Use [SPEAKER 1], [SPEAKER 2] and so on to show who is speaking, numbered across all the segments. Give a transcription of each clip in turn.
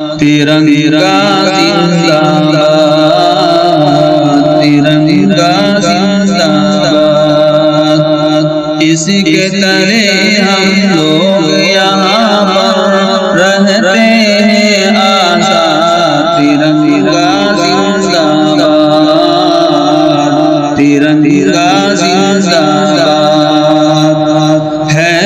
[SPEAKER 1] ترنگا زندہ باد، ترنگا زندہ باد، اس کے تلے ہم لوگ یہاں پر رہتے ہیں آزاد، ترنگا زندہ باد، ترنگا زندہ باد، ہے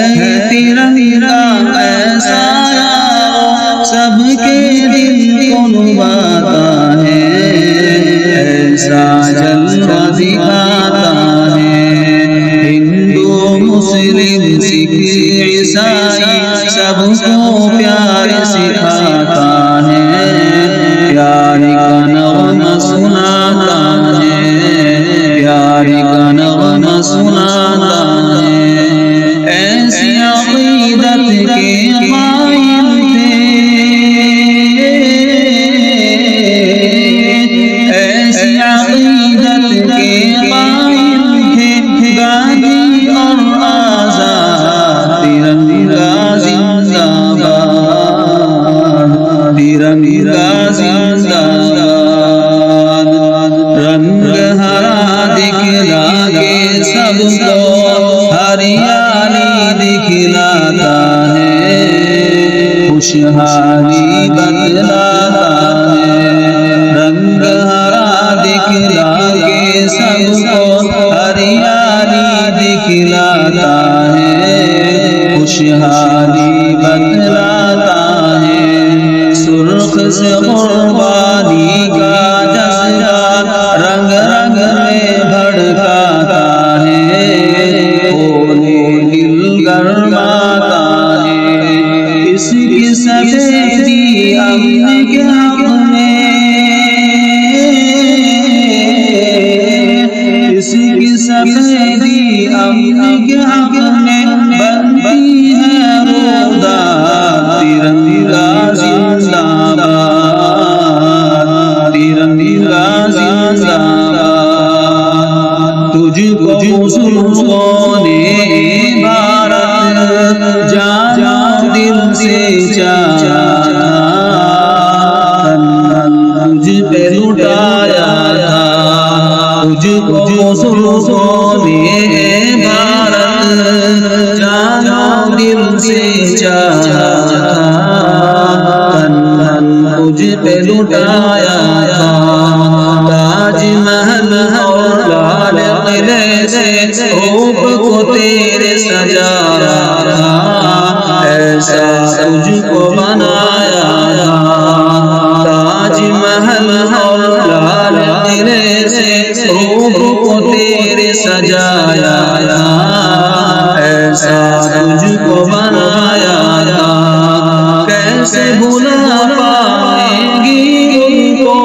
[SPEAKER 1] یہ ترنگا ایسا سب کے دل کو لبھاتا ہے، ایسا جلوہ دکھاتا ہے، ہندو مسلم سکھ عیسائی سب کو پیار سکھاتا ہے، پیار کا نغمہ سناتا ہے، پیار کا نغمہ سناتا ہے، ایسی عقیدت کے قائل تھے، ایسی عقیدت کے قائل تھے، گاندھی اور آزاد، ترنگا زندہ باد، ترنگا زندہ باد، رنگ ہرا دکھلا کے سب کو ہریالی دکھلاتا ہے، خوشحالی بتلاتا ہے، رنگ ہرا دکھلا کے سب کو ہریالی دکھلاتا ہے، خوشحالی بتلاتا ہے، سرخ سے قربانی کا جذبہ رنگ رنگ میں بھڑکاتا ہے، دل گرماتا ہے، اس کی سفیدی امن کے حق میں، اس کی سفیدی امن کے حق میں بنتی ہے روداد، ترنگا زندہ باد، ترنگا زندہ باد، تجھ کو مسلمانوں نے بھارت جانا دل سے چاہا، تجھ پہ لٹایا تھا، تجھ کو مسلمانوں نے بھارت جانا دل سے چاہا، تجھ پہ لٹایا تھا، تاج محل اور لال قلعے سے روپ کو تیرے سجایا تھا، ایسا تجھ کو بنایا تھا، تاج محل اور لال قلعے سے روپ کو تیرے سجایا تھا، ایسا تجھ کو بنایا تھا، کیسے بھلا پائیں گی ان کو،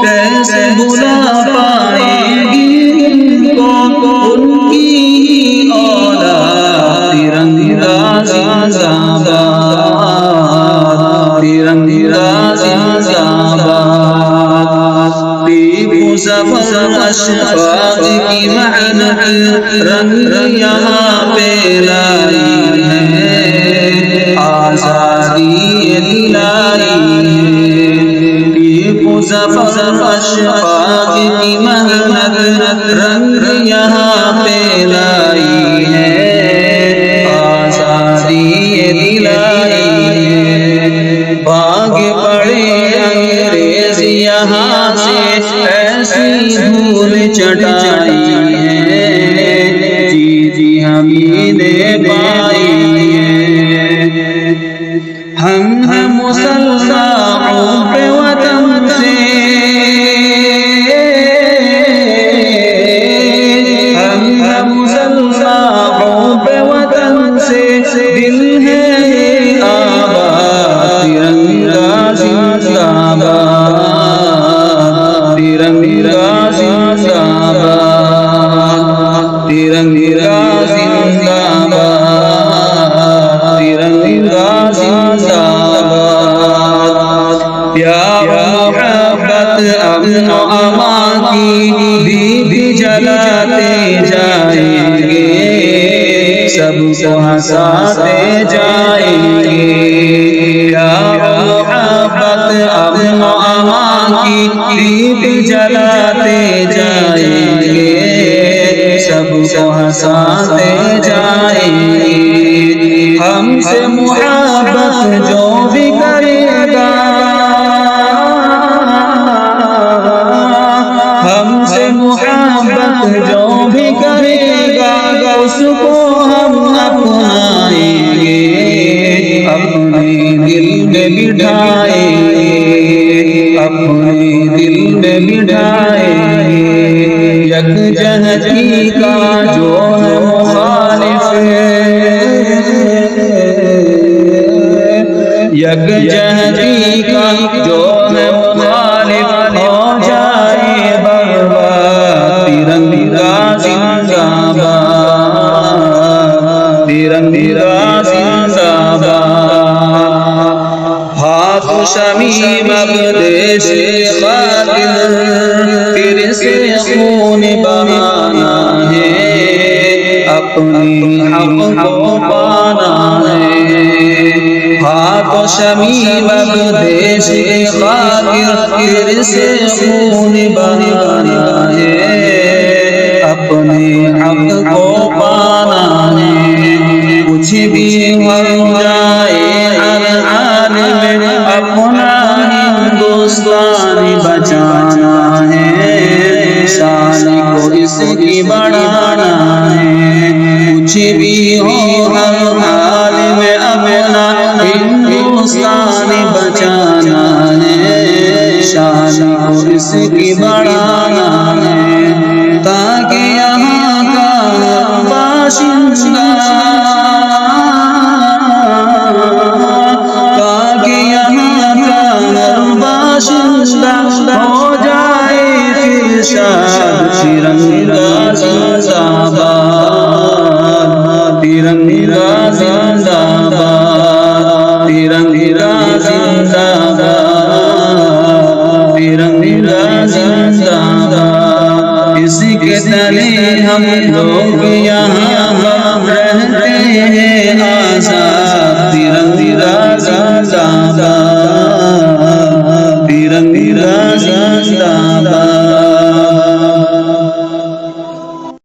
[SPEAKER 1] کیسے بھلا پائیں گی ان کو، ان کی اولاد، ترنگا زندہ باد، ترنگا زندہ باد، ٹیپو ظفر اشفاق کی محنت رنگ یہاں پہ لائی ہے، آزادی دلائی ہے، ٹیپو ظفر اشفاق کی محنت رنگ یہاں پہ لائی ہے، آزادی دلائی ہے، بھاگ پڑے انگریز یہاں سے، ایسی دھول چٹائی ہے، جی ہمیں نے پائی ہے، ہم ہیں مسلمانوں پہ وطن سے، ہم ہیں مسلمانوں پہ وطن سے، دل ہے آباد، ترنگا زندہ باد، ترنگا زندہ باد، ترنگا زندہ باد، ترنگا زندہ باد، پیار اما کی دیپ جلاتے جائیں گے سب کو ہنساتے جائیں گے یا محبت اما کی دیپ جلاتے جائیں گے سب کو ہنساتے جائیں گے ہم سے محبت جو بھی کرے گا ہم سے محبت جو بھی کرے گا اس کو ہم اپنائیں گے اپنے دل میں بٹھائیں گے اپنے دل میں بٹھائیں گے یکجہتی کا جو ہے مخالف یکجہتی کا جو ہے مخالف ہو جائے برباد ترنگا زندہ باد ترنگا زندہ باد ہاتھ شمیم اقدس خاطر پھر سے خون بہانا ہے اپنی حق کو پانا ہے ہاتھ شمیم اقدس خاطر پھر سے خون بہانا ہے اپنے حق کو پانا ہے کچھ بھی ہو جائے ہر حال میں اپنا ہندوستان بچانا ہے شان کو اس کی بڑھانا ہے کچھ بھی ہو ہر حال میں اپنا ہندوستان بچانا ہے شان کو اس کی بڑھانا ہے تاکہ یہاں کا باشندہ تاکہ یہاں کا باشندہ ہو جائے پھر شاد ترنگا